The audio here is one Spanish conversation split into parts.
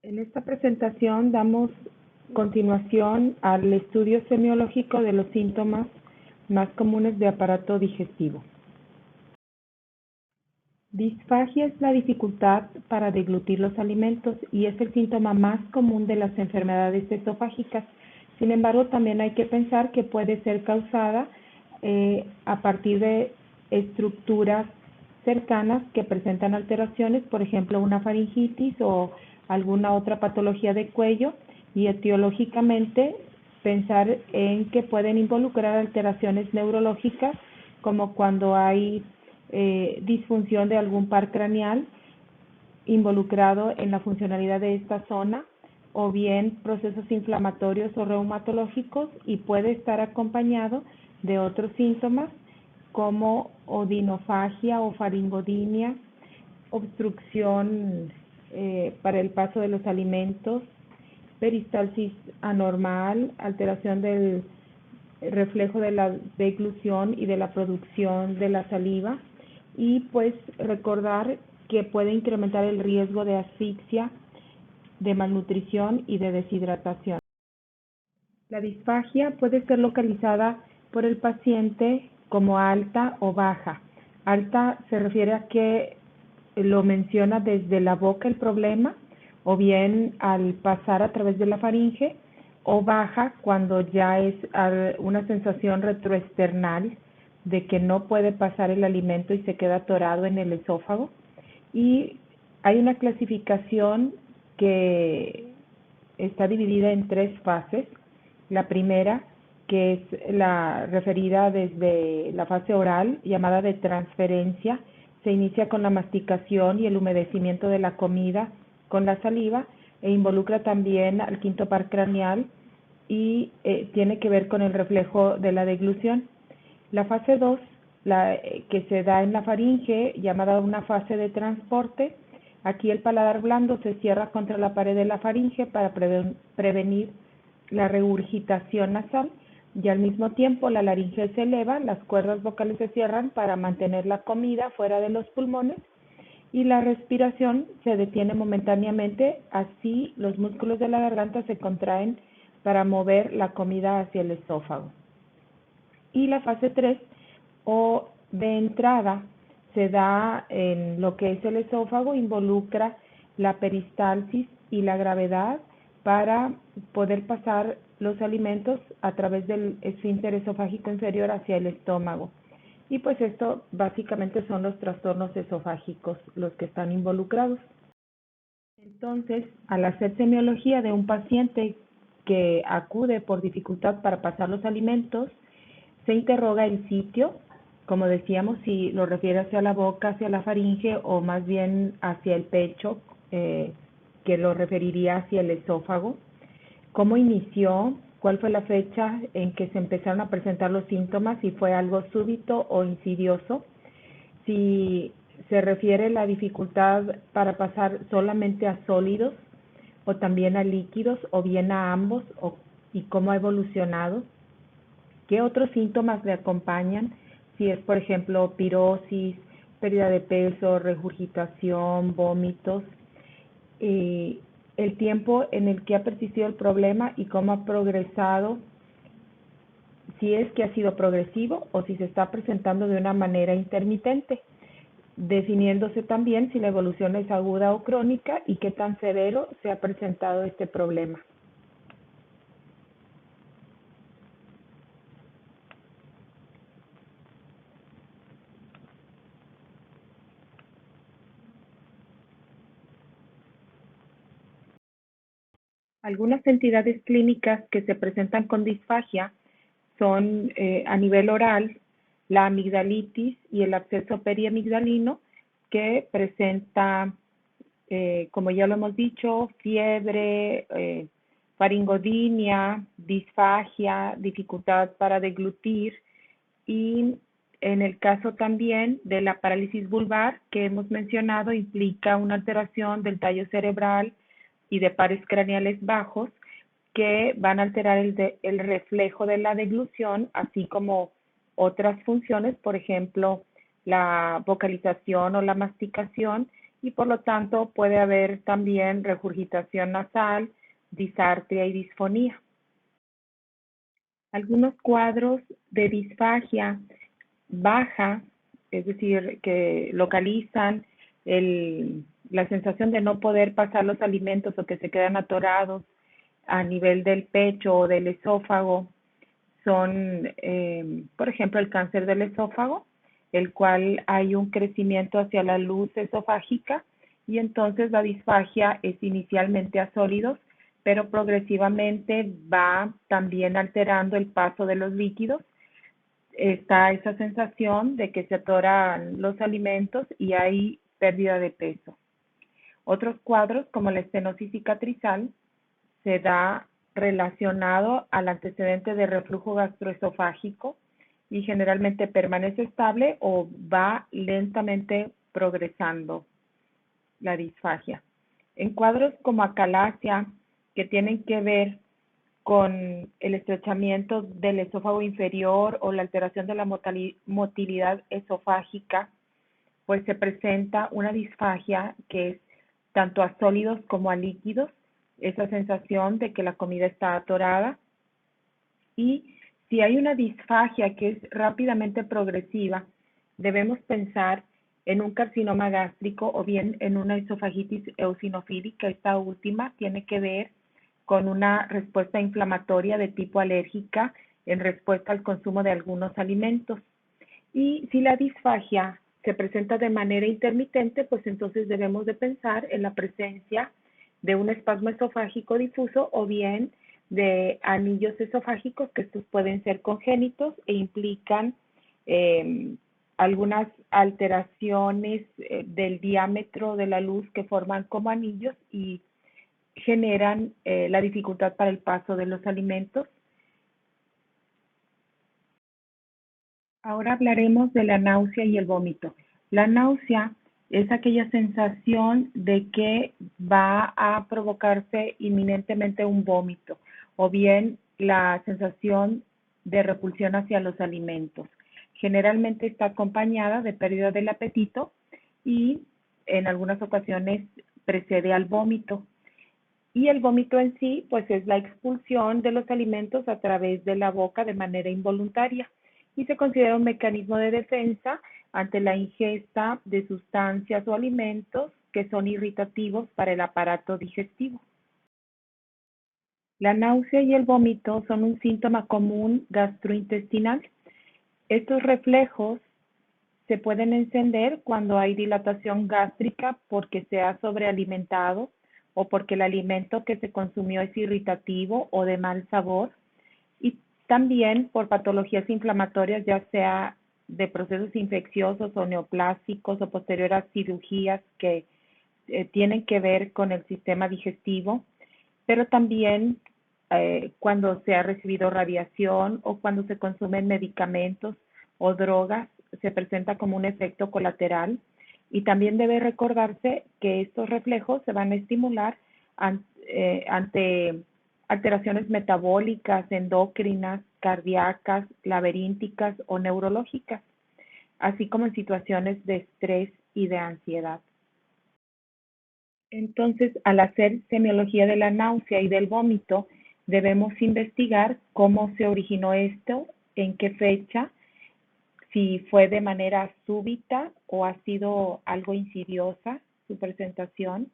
En esta presentación damos continuación al estudio semiológico de los síntomas más comunes de aparato digestivo. Disfagia es la dificultad para deglutir los alimentos y es el síntoma más común de las enfermedades esofágicas. Sin embargo, también hay que pensar que puede ser causada a partir de estructuras cercanas que presentan alteraciones, por ejemplo, una faringitis o alguna otra patología de cuello, y etiológicamente pensar en que pueden involucrar alteraciones neurológicas, como cuando hay disfunción de algún par craneal involucrado en la funcionalidad de esta zona, o bien procesos inflamatorios o reumatológicos, y puede estar acompañado de otros síntomas como odinofagia o faringodinia, obstrucción para el paso de los alimentos, peristalsis anormal, alteración del reflejo de la deglución y de la producción de la saliva, y pues recordar que puede incrementar el riesgo de asfixia, de malnutrición y de deshidratación. La disfagia puede ser localizada por el paciente como alta o baja. Alta se refiere a que lo menciona desde la boca el problema, o bien al pasar a través de la faringe, o baja cuando ya es una sensación retroesternal de que no puede pasar el alimento y se queda atorado en el esófago. Y hay una clasificación que está dividida en 3 fases. La primera, que es la referida desde la fase oral, llamada de transferencia, se inicia con la masticación y el humedecimiento de la comida con la saliva, e involucra también al quinto par craneal y tiene que ver con el reflejo de la deglución. La fase 2, que se da en la faringe, llamada una fase de transporte. Aquí el paladar blando se cierra contra la pared de la faringe para prevenir la regurgitación nasal, y al mismo tiempo la laringe se eleva, las cuerdas vocales se cierran para mantener la comida fuera de los pulmones, y la respiración se detiene momentáneamente, así los músculos de la garganta se contraen para mover la comida hacia el esófago. Y la fase 3, o de entrada, se da en lo que es el esófago, involucra la peristalsis y la gravedad para poder pasar los alimentos a través del esfínter esofágico inferior hacia el estómago. Y pues esto básicamente son los trastornos esofágicos los que están involucrados. Entonces, al hacer semiología de un paciente que acude por dificultad para pasar los alimentos, se interroga el sitio, como decíamos, si lo refiere hacia la boca, hacia la faringe, o más bien hacia el pecho, que lo referiría hacia el esófago. ¿Cómo inició? ¿Cuál fue la fecha en que se empezaron a presentar los síntomas? Si fue algo súbito o insidioso. Si se refiere la dificultad para pasar solamente a sólidos, o también a líquidos, o bien a ambos, y cómo ha evolucionado. ¿Qué otros síntomas le acompañan? Si es, por ejemplo, pirosis, pérdida de peso, regurgitación, vómitos. El tiempo en el que ha persistido el problema y cómo ha progresado, si es que ha sido progresivo o si se está presentando de una manera intermitente, definiéndose también si la evolución es aguda o crónica y qué tan severo se ha presentado este problema. Algunas entidades clínicas que se presentan con disfagia son a nivel oral, la amigdalitis y el absceso periamigdalino, que presenta, como ya lo hemos dicho, fiebre, faringodinia, disfagia, dificultad para deglutir, y en el caso también de la parálisis vulvar que hemos mencionado, implica una alteración del tallo cerebral y de pares craneales bajos que van a alterar el reflejo de la deglución, así como otras funciones, por ejemplo, la vocalización o la masticación, y por lo tanto puede haber también regurgitación nasal, disartria y disfonía. Algunos cuadros de disfagia baja, es decir, que localizan la sensación de no poder pasar los alimentos o que se quedan atorados a nivel del pecho o del esófago, son, por ejemplo, el cáncer del esófago, el cual hay un crecimiento hacia la luz esofágica y entonces la disfagia es inicialmente a sólidos, pero progresivamente va también alterando el paso de los líquidos. Está esa sensación de que se atoran los alimentos y hay pérdida de peso. Otros cuadros, como la estenosis cicatrizal, se da relacionado al antecedente de reflujo gastroesofágico y generalmente permanece estable o va lentamente progresando la disfagia. En cuadros como acalasia, que tienen que ver con el estrechamiento del esófago inferior o la alteración de la motilidad esofágica, pues se presenta una disfagia que es tanto a sólidos como a líquidos, esa sensación de que la comida está atorada. Y si hay una disfagia que es rápidamente progresiva, debemos pensar en un carcinoma gástrico o bien en una esofagitis eosinofílica. Esta última tiene que ver con una respuesta inflamatoria de tipo alérgica en respuesta al consumo de algunos alimentos. Y si la disfagia se presenta de manera intermitente, pues entonces debemos de pensar en la presencia de un espasmo esofágico difuso o bien de anillos esofágicos, que estos pueden ser congénitos e implican algunas alteraciones del diámetro de la luz que forman como anillos y generan la dificultad para el paso de los alimentos. Ahora hablaremos de la náusea y el vómito. La náusea es aquella sensación de que va a provocarse inminentemente un vómito o bien la sensación de repulsión hacia los alimentos. Generalmente está acompañada de pérdida del apetito y en algunas ocasiones precede al vómito. Y el vómito en sí, pues es la expulsión de los alimentos a través de la boca de manera involuntaria y se considera un mecanismo de defensa ante la ingesta de sustancias o alimentos que son irritativos para el aparato digestivo. La náusea y el vómito son un síntoma común gastrointestinal. Estos reflejos se pueden encender cuando hay dilatación gástrica porque se ha sobrealimentado o porque el alimento que se consumió es irritativo o de mal sabor, y también por patologías inflamatorias, ya sea de procesos infecciosos o neoplásicos o posterior a cirugías que tienen que ver con el sistema digestivo, pero también cuando se ha recibido radiación o cuando se consumen medicamentos o drogas, se presenta como un efecto colateral. Y también debe recordarse que estos reflejos se van a estimular ante alteraciones metabólicas, endocrinas, cardíacas, laberínticas o neurológicas, así como en situaciones de estrés y de ansiedad. Entonces, al hacer semiología de la náusea y del vómito, debemos investigar cómo se originó esto, en qué fecha, si fue de manera súbita o ha sido algo insidiosa su presentación,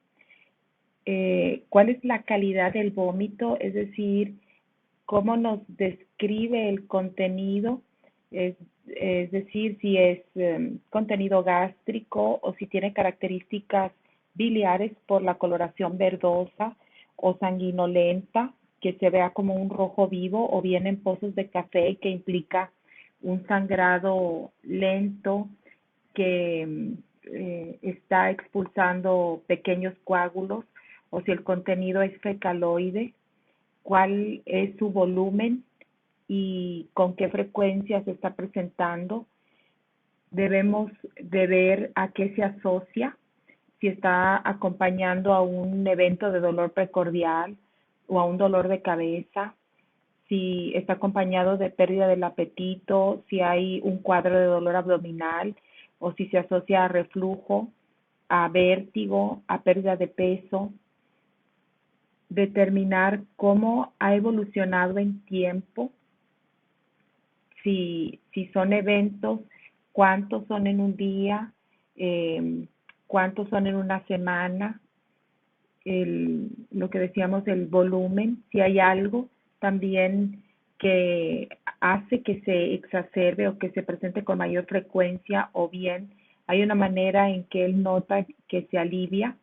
cuál es la calidad del vómito, es decir, cómo nos describe el contenido, es decir, si es contenido gástrico o si tiene características biliares por la coloración verdosa o sanguinolenta, que se vea como un rojo vivo, o bien en pozos de café que implica un sangrado lento que está expulsando pequeños coágulos, o si el contenido es fecaloide, cuál es su volumen y con qué frecuencia se está presentando. Debemos de ver a qué se asocia, si está acompañando a un evento de dolor precordial o a un dolor de cabeza, si está acompañado de pérdida del apetito, si hay un cuadro de dolor abdominal o si se asocia a reflujo a vértigo, a pérdida de peso, determinar cómo ha evolucionado en tiempo, si son eventos, cuántos son en un día, cuántos son en una semana, lo que decíamos, el volumen, si hay algo también que hace que se exacerbe o que se presente con mayor frecuencia, o bien hay una manera en que él nota que se alivia,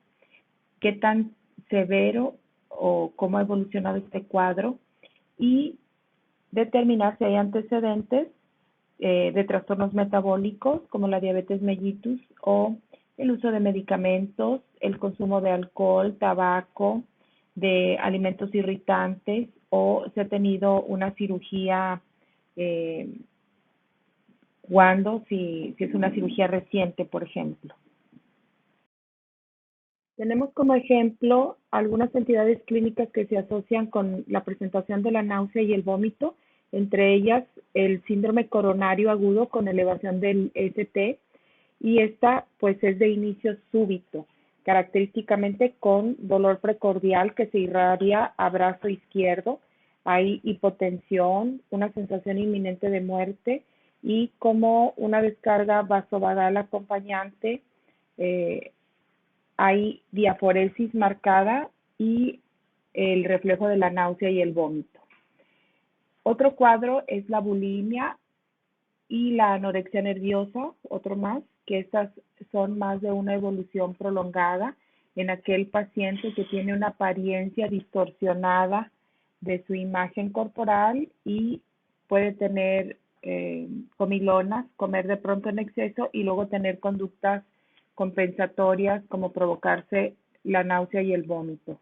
qué tan severo o cómo ha evolucionado este cuadro, y determinar si hay antecedentes de trastornos metabólicos como la diabetes mellitus o el uso de medicamentos, el consumo de alcohol, tabaco, de alimentos irritantes, o se ha tenido una cirugía, eh, cuando, si es una cirugía reciente, por ejemplo. Tenemos como ejemplo algunas entidades clínicas que se asocian con la presentación de la náusea y el vómito, entre ellas el síndrome coronario agudo con elevación del ST, y esta pues es de inicio súbito, característicamente con dolor precordial que se irradia a brazo izquierdo. Hay hipotensión, una sensación inminente de muerte y como una descarga vasovagal acompañante. Hay diaforesis marcada y el reflejo de la náusea y el vómito. Otro cuadro es la bulimia y la anorexia nerviosa, otro más, que estas son más de una evolución prolongada en aquel paciente que tiene una apariencia distorsionada de su imagen corporal y puede tener comilonas, comer de pronto en exceso y luego tener conductas compensatorias como provocarse la náusea y el vómito.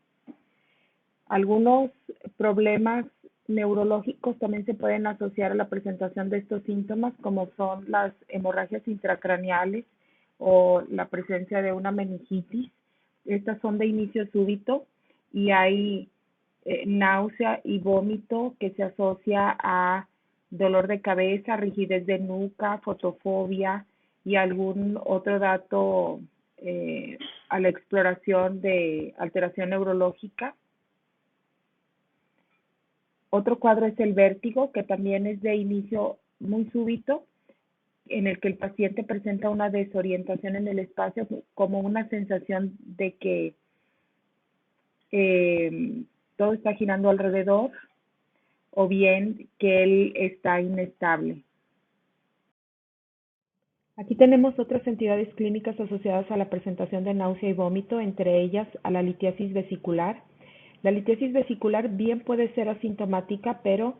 Algunos problemas neurológicos también se pueden asociar a la presentación de estos síntomas, como son las hemorragias intracraneales o la presencia de una meningitis. Estas son de inicio súbito y hay náusea y vómito que se asocia a dolor de cabeza, rigidez de nuca, fotofobia y algún otro dato a la exploración de alteración neurológica. Otro cuadro es el vértigo, que también es de inicio muy súbito, en el que el paciente presenta una desorientación en el espacio, como una sensación de que todo está girando alrededor, o bien que él está inestable. Aquí tenemos otras entidades clínicas asociadas a la presentación de náusea y vómito, entre ellas a la litiasis vesicular. La litiasis vesicular bien puede ser asintomática, pero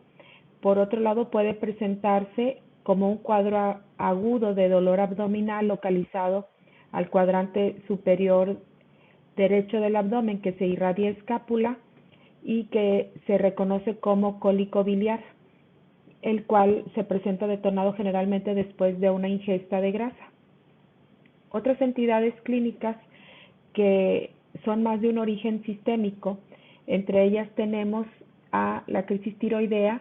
por otro lado puede presentarse como un cuadro agudo de dolor abdominal localizado al cuadrante superior derecho del abdomen, que se irradia escápula y que se reconoce como cólico biliar, el cual se presenta detonado generalmente después de una ingesta de grasa. Otras entidades clínicas que son más de un origen sistémico, entre ellas tenemos a la crisis tiroidea,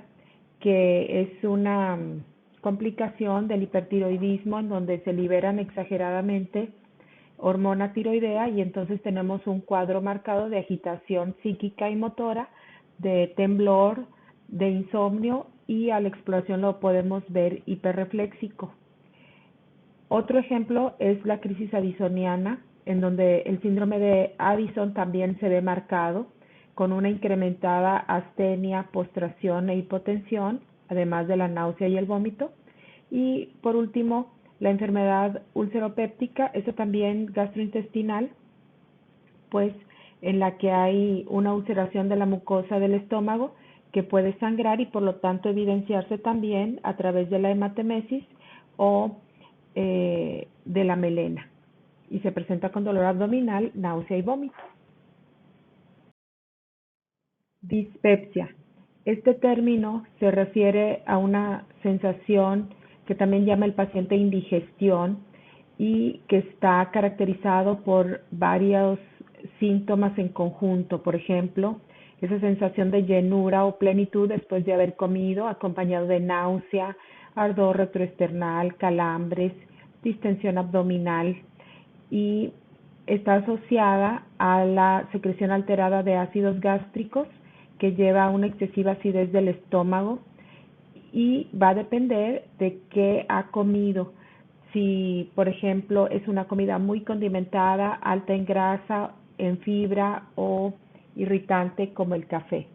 que es una complicación del hipertiroidismo en donde se liberan exageradamente hormona tiroidea y entonces tenemos un cuadro marcado de agitación psíquica y motora, de temblor, de insomnio, y a la exploración lo podemos ver hiperrefléxico. Otro ejemplo es la crisis addisoniana, en donde el síndrome de Addison también se ve marcado con una incrementada astenia, postración e hipotensión, además de la náusea y el vómito. Y por último, la enfermedad ulceropéptica, eso también gastrointestinal, pues en la que hay una ulceración de la mucosa del estómago que puede sangrar y por lo tanto evidenciarse también a través de la hematemesis o de la melena, y se presenta con dolor abdominal, náusea y vómito. Dispepsia. Este término se refiere a una sensación que también llama el paciente indigestión y que está caracterizado por varios síntomas en conjunto. Por ejemplo, esa sensación de llenura o plenitud después de haber comido, acompañado de náusea, ardor retroesternal, calambres, distensión abdominal, y está asociada a la secreción alterada de ácidos gástricos que lleva a una excesiva acidez del estómago y va a depender de qué ha comido. Si, por ejemplo, es una comida muy condimentada, alta en grasa, en fibra o irritante como el café.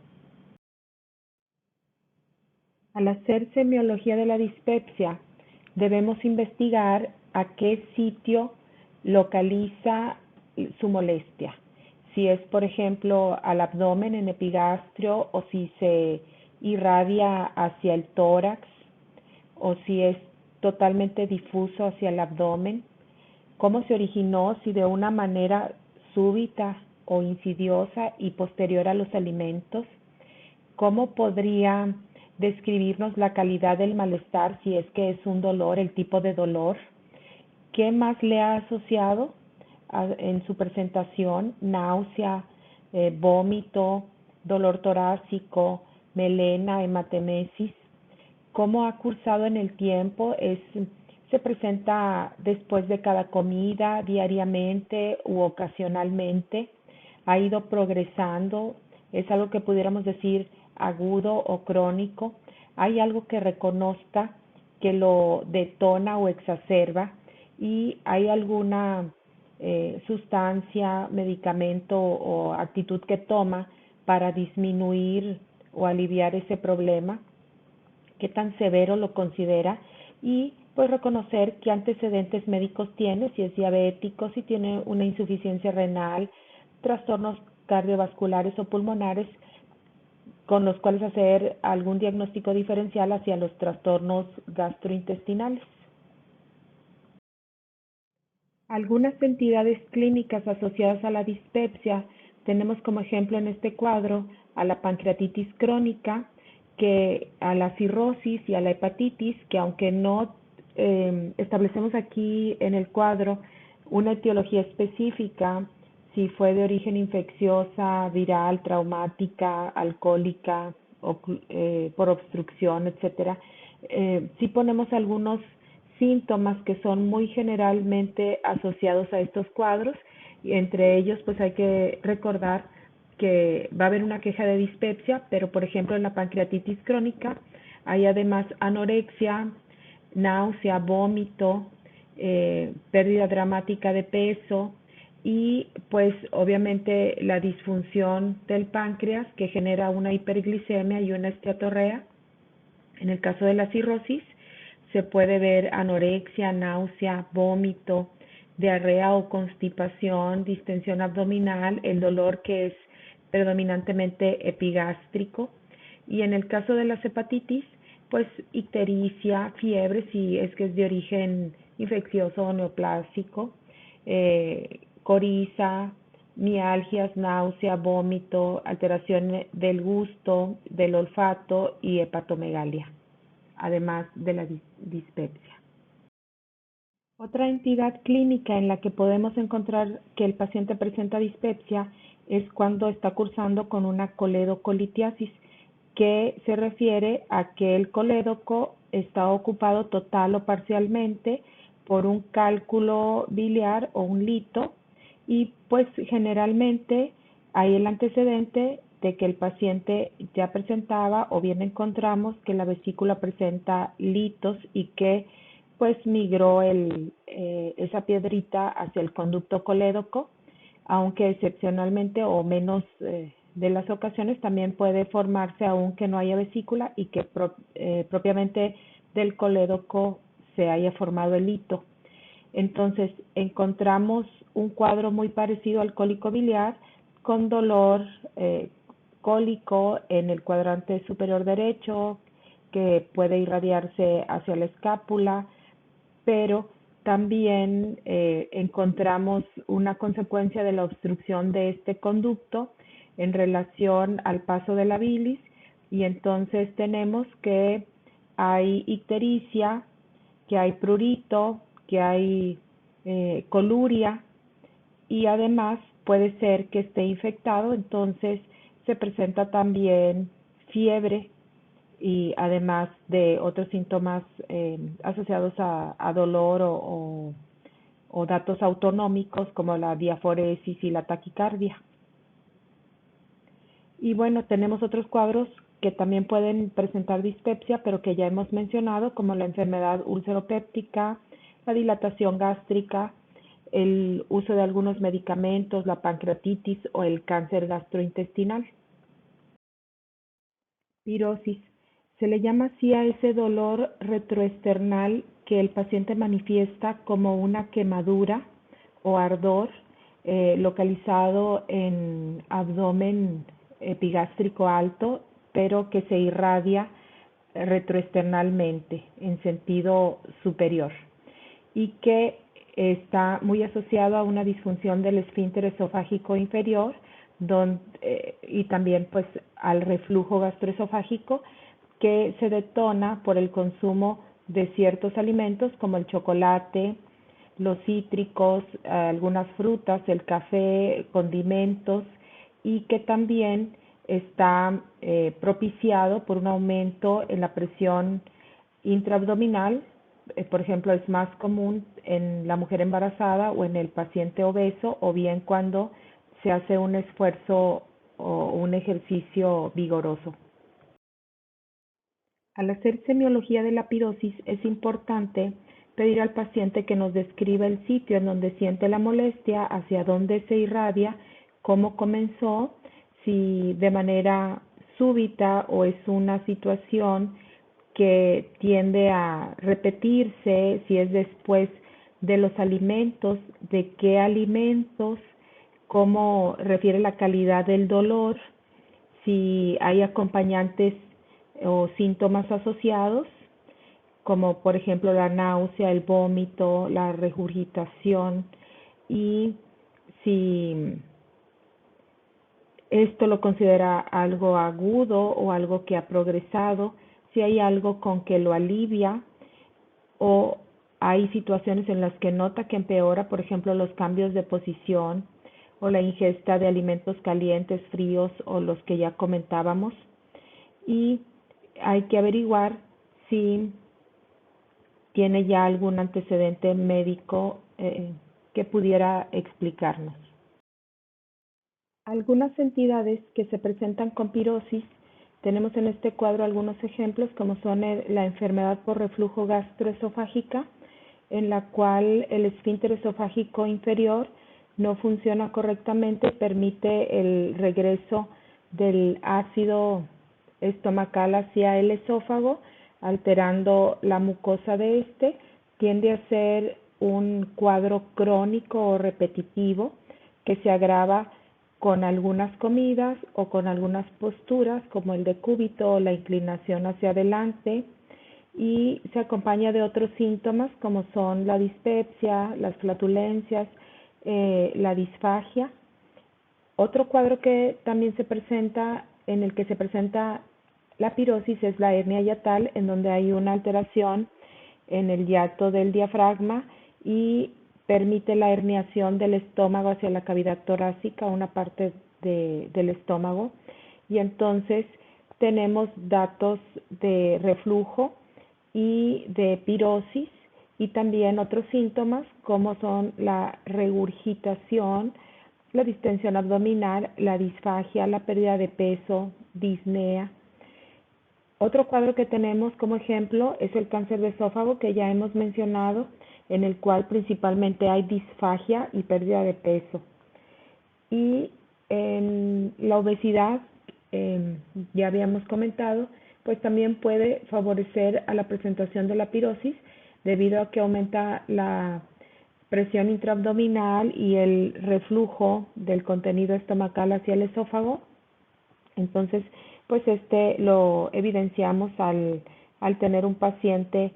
Al hacer semiología de la dispepsia, debemos investigar a qué sitio localiza su molestia. Si es, por ejemplo, al abdomen en epigastrio o si se irradia hacia el tórax o si es totalmente difuso hacia el abdomen. Cómo se originó, si de una manera súbita o insidiosa y posterior a los alimentos. ¿Cómo podría describirnos la calidad del malestar, si es que es un dolor, el tipo de dolor? ¿Qué más le ha asociado en su presentación? Náusea, vómito, dolor torácico, melena, hematemesis. ¿Cómo ha cursado en el tiempo? ¿Se presenta después de cada comida, diariamente u ocasionalmente? ¿Ha ido progresando? ¿Es algo que pudiéramos decir agudo o crónico? ¿Hay algo que reconozca que lo detona o exacerba? ¿Y hay alguna sustancia, medicamento o actitud que toma para disminuir o aliviar ese problema? ¿Qué tan severo lo considera? Y pues reconocer qué antecedentes médicos tiene, si es diabético, si tiene una insuficiencia renal, trastornos cardiovasculares o pulmonares, con los cuales hacer algún diagnóstico diferencial hacia los trastornos gastrointestinales. Algunas entidades clínicas asociadas a la dispepsia tenemos como ejemplo en este cuadro a la pancreatitis crónica, que a la cirrosis y a la hepatitis, que aunque no establecemos aquí en el cuadro una etiología específica, si fue de origen infecciosa, viral, traumática, alcohólica o por obstrucción, etcétera, sí ponemos algunos síntomas que son muy generalmente asociados a estos cuadros, y entre ellos pues hay que recordar que va a haber una queja de dispepsia, pero por ejemplo en la pancreatitis crónica hay además anorexia, náusea, vómito, pérdida dramática de peso y pues obviamente la disfunción del páncreas que genera una hiperglicemia y una esteatorrea. En el caso de la cirrosis se puede ver anorexia, náusea, vómito, diarrea o constipación, distensión abdominal, el dolor que es predominantemente epigástrico. Y en el caso de las hepatitis, pues ictericia, fiebre, si es que es de origen infeccioso o neoplásico, coriza, mialgias, náusea, vómito, alteración del gusto, del olfato y hepatomegalia, además de la dispepsia. Otra entidad clínica en la que podemos encontrar que el paciente presenta dispepsia es cuando está cursando con una coledocolitiasis, que se refiere a que el colédoco está ocupado total o parcialmente por un cálculo biliar o un lito, y pues generalmente hay el antecedente de que el paciente ya presentaba o bien encontramos que la vesícula presenta litos y que pues migró esa piedrita hacia el conducto colédoco, aunque excepcionalmente o menos de las ocasiones también puede formarse aún que no haya vesícula y que propiamente del colédoco se haya formado el hito. Entonces encontramos un cuadro muy parecido al cólico biliar con dolor cólico en el cuadrante superior derecho que puede irradiarse hacia la escápula, pero también encontramos una consecuencia de la obstrucción de este conducto en relación al paso de la bilis, y entonces tenemos que hay ictericia, que hay prurito, que hay coluria, y además puede ser que esté infectado, entonces se presenta también fiebre y además de otros síntomas asociados a dolor o datos autonómicos como la diaforesis y la taquicardia. Y bueno, tenemos otros cuadros que también pueden presentar dispepsia, pero que ya hemos mencionado, como la enfermedad úlceropéptica, la dilatación gástrica, el uso de algunos medicamentos, la pancreatitis o el cáncer gastrointestinal. Pirosis. Se le llama así a ese dolor retroesternal que el paciente manifiesta como una quemadura o ardor localizado en abdomen epigástrico alto, pero que se irradia retroesternalmente en sentido superior y que está muy asociado a una disfunción del esfínter esofágico inferior y también pues al reflujo gastroesofágico que se detona por el consumo de ciertos alimentos como el chocolate, los cítricos, algunas frutas, el café, condimentos, y que también está propiciado por un aumento en la presión intraabdominal. Por ejemplo, es más común en la mujer embarazada o en el paciente obeso, o bien cuando se hace un esfuerzo o un ejercicio vigoroso. Al hacer semiología de la pirosis es importante pedir al paciente que nos describa el sitio en donde siente la molestia, hacia dónde se irradia, cómo comenzó, si de manera súbita o es una situación que tiende a repetirse, si es después de los alimentos, de qué alimentos, cómo refiere la calidad del dolor, si hay acompañantes o síntomas asociados, como por ejemplo la náusea, el vómito, la regurgitación, y si esto lo considera algo agudo o algo que ha progresado, si hay algo con que lo alivia o hay situaciones en las que nota que empeora, por ejemplo, los cambios de posición o la ingesta de alimentos calientes, fríos o los que ya comentábamos. Y hay que averiguar si tiene ya algún antecedente médico que pudiera explicarnos. Algunas entidades que se presentan con pirosis, tenemos en este cuadro algunos ejemplos como son la enfermedad por reflujo gastroesofágica, en la cual el esfínter esofágico inferior no funciona correctamente, permite el regreso del ácido estomacal hacia el esófago, alterando la mucosa de este, tiende a ser un cuadro crónico o repetitivo que se agrava con algunas comidas o con algunas posturas como el decúbito o la inclinación hacia adelante, y se acompaña de otros síntomas como son la dispepsia, las flatulencias, la disfagia. Otro cuadro que también se presenta, en el que se presenta la pirosis, es la hernia hiatal, en donde hay una alteración en el hiato del diafragma y permite la herniación del estómago hacia la cavidad torácica, una parte del estómago, y entonces tenemos datos de reflujo y de pirosis y también otros síntomas como son la regurgitación, la distensión abdominal, la disfagia, la pérdida de peso, disnea. Otro cuadro que tenemos como ejemplo es el cáncer de esófago, que ya hemos mencionado, en el cual principalmente hay disfagia y pérdida de peso. Y en la obesidad, ya habíamos comentado, pues también puede favorecer a la presentación de la pirosis debido a que aumenta la presión intraabdominal y el reflujo del contenido estomacal hacia el esófago. Entonces, pues lo evidenciamos al tener un paciente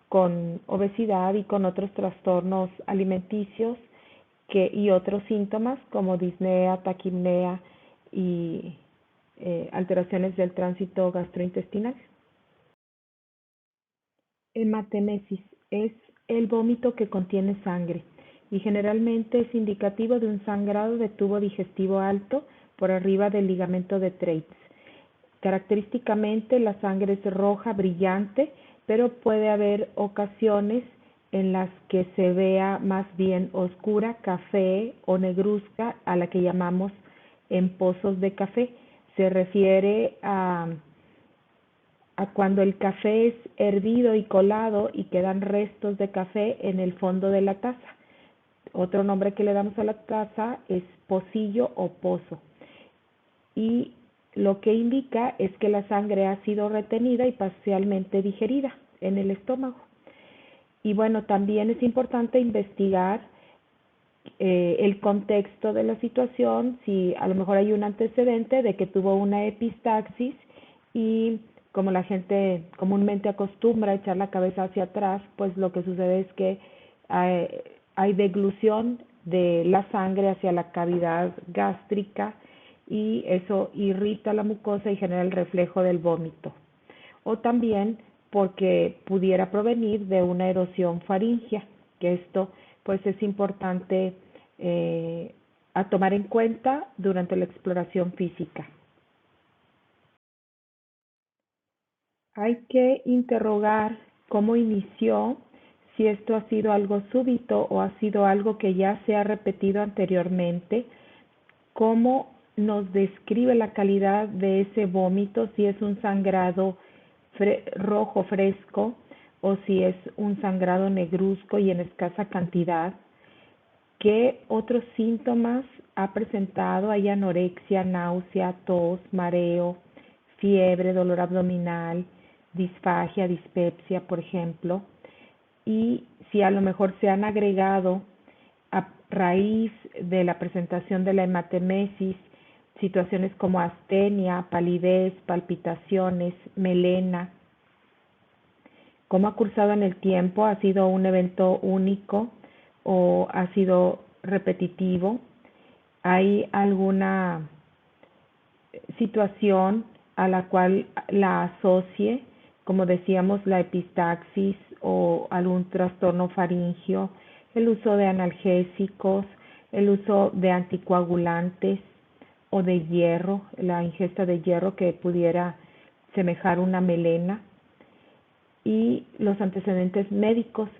con obesidad y con otros trastornos alimenticios y otros síntomas como disnea, taquipnea y alteraciones del tránsito gastrointestinal. Hematemesis es el vómito que contiene sangre y generalmente es indicativo de un sangrado de tubo digestivo alto por arriba del ligamento de Treitz. Característicamente la sangre es roja, brillante, pero puede haber ocasiones en las que se vea más bien oscura, café o negruzca, a la que llamamos en pozos de café. Se refiere a cuando el café es hervido y colado y quedan restos de café en el fondo de la taza. Otro nombre que le damos a la taza es pocillo o pozo. Y lo que indica es que la sangre ha sido retenida y parcialmente digerida en el estómago. Y bueno, también es importante investigar el contexto de la situación, si a lo mejor hay un antecedente de que tuvo una epistaxis y como la gente comúnmente acostumbra a echar la cabeza hacia atrás, pues lo que sucede es que hay deglución de la sangre hacia la cavidad gástrica y eso irrita la mucosa y genera el reflejo del vómito. O también porque pudiera provenir de una erosión faríngea, que esto pues es importante a tomar en cuenta durante la exploración física. Hay que interrogar cómo inició, si esto ha sido algo súbito o ha sido algo que ya se ha repetido anteriormente, cómo nos describe la calidad de ese vómito, si es un sangrado rojo fresco o si es un sangrado negruzco y en escasa cantidad. ¿Qué otros síntomas ha presentado? Hay anorexia, náusea, tos, mareo, fiebre, dolor abdominal, disfagia, dispepsia, por ejemplo. Y si a lo mejor se han agregado a raíz de la presentación de la hematemesis situaciones como astenia, palidez, palpitaciones, melena. ¿Cómo ha cursado en el tiempo? ¿Ha sido un evento único o ha sido repetitivo? ¿Hay alguna situación a la cual la asocie, como decíamos, la epistaxis o algún trastorno faríngeo, el uso de analgésicos, el uso de anticoagulantes o de hierro, la ingesta de hierro que pudiera semejar una melena? Y los antecedentes médicos,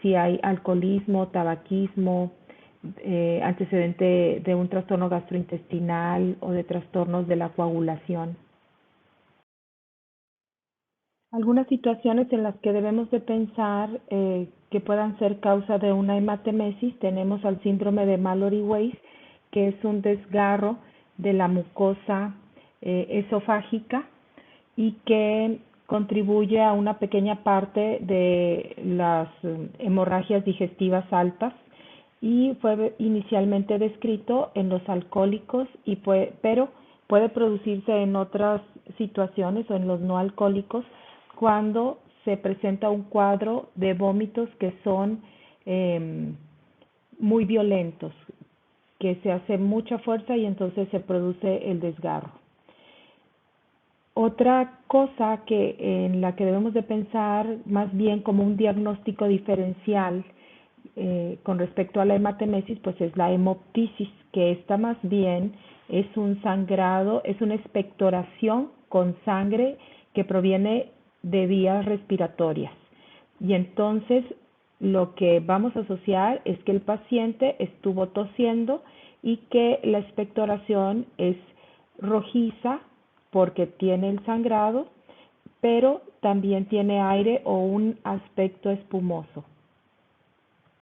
si hay alcoholismo, tabaquismo, antecedente de un trastorno gastrointestinal o de trastornos de la coagulación. Algunas situaciones en las que debemos de pensar que puedan ser causa de una hematemesis, tenemos al síndrome de Mallory-Weiss, que es un desgarro de la mucosa esofágica y que contribuye a una pequeña parte de las hemorragias digestivas altas y fue inicialmente descrito en los alcohólicos, pero puede producirse en otras situaciones o en los no alcohólicos cuando se presenta un cuadro de vómitos que son muy violentos, que se hace mucha fuerza y entonces se produce el desgarro. Otra cosa en la que debemos de pensar más bien como un diagnóstico diferencial con respecto a la hematemesis, pues es la hemoptisis, que esta más bien es un sangrado, es una expectoración con sangre que proviene de vías respiratorias. Y entonces lo que vamos a asociar es que el paciente estuvo tosiendo y que la expectoración es rojiza porque tiene el sangrado, pero también tiene aire o un aspecto espumoso.